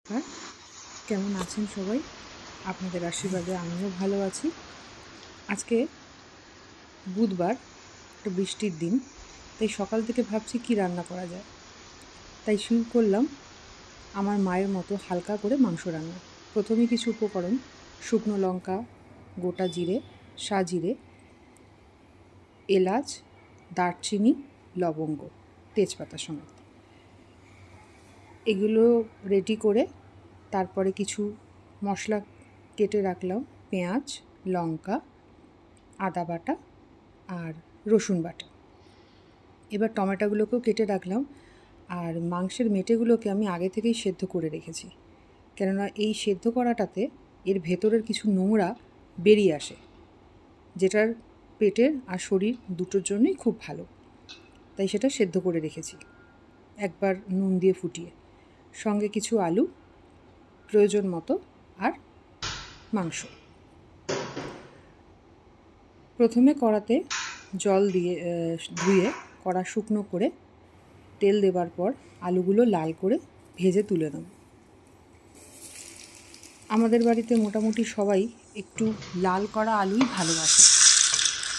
আর কেমন আছেন সবাই? আপনাদের আশীর্বাদে আমিও ভালো আছি। আজকে বুধবার, একটা বৃষ্টির দিন, তাই সকাল থেকে ভাবছি কি রান্না করা যায়। তাই শুরু করলাম আমার মায়ের মতো হালকা করে মাংস রান্না। প্রথমে কিছু উপকরণ: শুকনো লঙ্কা, গোটা জিরে, সাজিরে, এলাচ, দারচিনি, লবঙ্গ, তেজপাতা সমেত। এগুলো রেডি করে তারপরে কিছু মশলা কেটে রাখলাম: পেঁয়াজ, লঙ্কা, আদা বাটা আর রসুন বাটা। এবার টমেটোগুলোকেও কেটে রাখলাম। আর মাংসের মেটেগুলোকে আমি আগে থেকেই সেদ্ধ করে রেখেছি, কেননা এই সেদ্ধ করাটাতে এর ভেতরের কিছু নোংরা বেরিয়ে আসে, যেটার পেটের আর শরীর দুটোর জন্যই খুব ভালো। তাই সেটা সেদ্ধ করে রেখেছি একবার নুন দিয়ে ফুটিয়ে। সঙ্গে কিছু আলু, প্রয়োজন মতো, আর মাংস। প্রথমে কড়াতে জল দিয়ে ধুয়ে কড়া শুকনো করে তেল দেবার পর আলুগুলো লাল করে ভেজে তুলে নেব। আমাদের বাড়িতে মোটামুটি সবাই একটু লাল করা আলুই ভালোবাসে,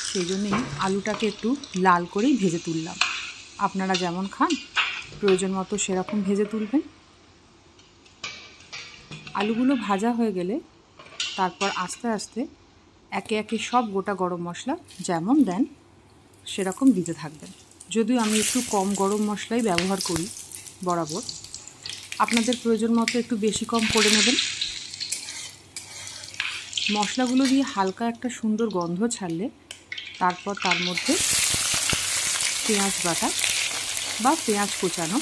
সেই জন্যেই আলুটাকে একটু লাল করেই ভেজে তুললাম। আপনারা যেমন খান প্রয়োজন মতো সেরকম ভেজে তুলবেন। আলুগুলো ভাজা হয়ে গেলে তারপর আস্তে আস্তে একে একে সব গোটা গরম মশলা যেমন দেন সেরকম দিতে থাকবেন। যদিও আমি একটু কম গরম মশলাই ব্যবহার করি বরাবর, আপনাদের প্রয়োজন মতো একটু বেশি কম করে নেবেন। মশলাগুলো দিয়ে হালকা একটা সুন্দর গন্ধ ছাড়লে তারপর তার মধ্যে পেঁয়াজ বাটা বা পেঁয়াজ কোচানো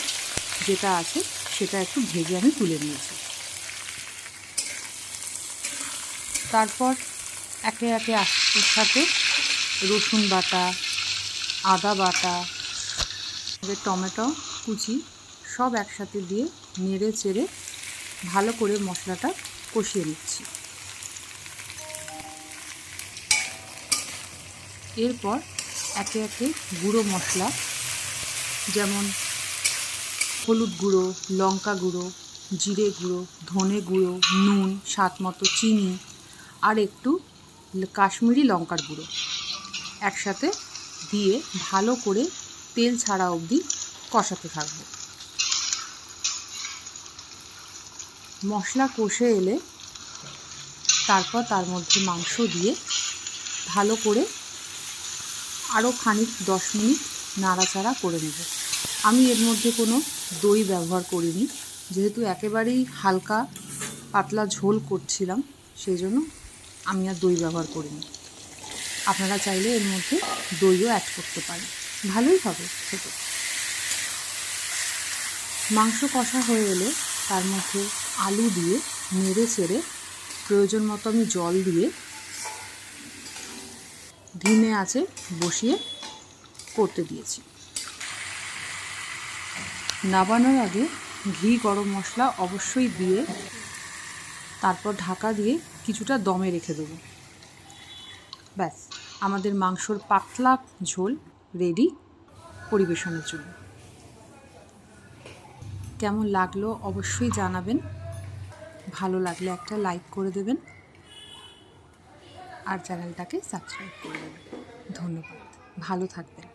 যেটা আছে সেটা একটু ভেজে আমি তুলে নিয়েছি। তারপর একে একে এর সাথে রসুন বাটা, আদা বাটা, টমেটো কুচি সব একসাথে দিয়ে নেড়ে চেড়ে ভালো করে মশলাটা কষিয়ে নিচ্ছি। এরপর একে একে গুঁড়ো মশলা যেমন হলুদ গুঁড়ো, লঙ্কা গুঁড়ো, জিরে গুঁড়ো, ধনে গুঁড়ো, নুন, স্বাদ মতো চিনি আর একটু কাশ্মীরি লঙ্কার গুঁড়ো একসাথে দিয়ে ভালো করে তেল ছাড়া অবধি কষাতে থাকব। মশলা কষে এলে তারপর তার মধ্যে মাংস দিয়ে ভালো করে আরও খানিক 10 মিনিট নাড়াচাড়া করে নেব। আমি এর মধ্যে কোনো দই ব্যবহার করিনি, যেহেতু একেবারেই হালকা পাতলা ঝোল করছিলাম, সেই জন্য আমি আর দই ব্যবহার করিনি। আপনারা চাইলে এর মধ্যে দইও অ্যাড করতে পারেন, ভালোই হবে খেতে। মাংস কষা হয়ে এলে তার মধ্যে আলু দিয়ে নেড়ে চেড়ে প্রয়োজন মতো আমি জল দিয়ে ধিমে আঁচে বসিয়ে করতে দিয়েছি। নামানোর আগে ঘি, গরম মশলা অবশ্যই দিয়ে তারপর ঢাকা দিয়ে কিছুটা দমে রেখে দেবো। ব্যাস, আমাদের মাংসর পাতলা ঝোল রেডি পরিবেশনের জন্য। কেমন লাগলো অবশ্যই জানাবেন। ভালো লাগলে একটা লাইক করে দেবেন আর চ্যানেলটাকে সাবস্ক্রাইব করে দেবেন। ধন্যবাদ, ভালো থাকবেন।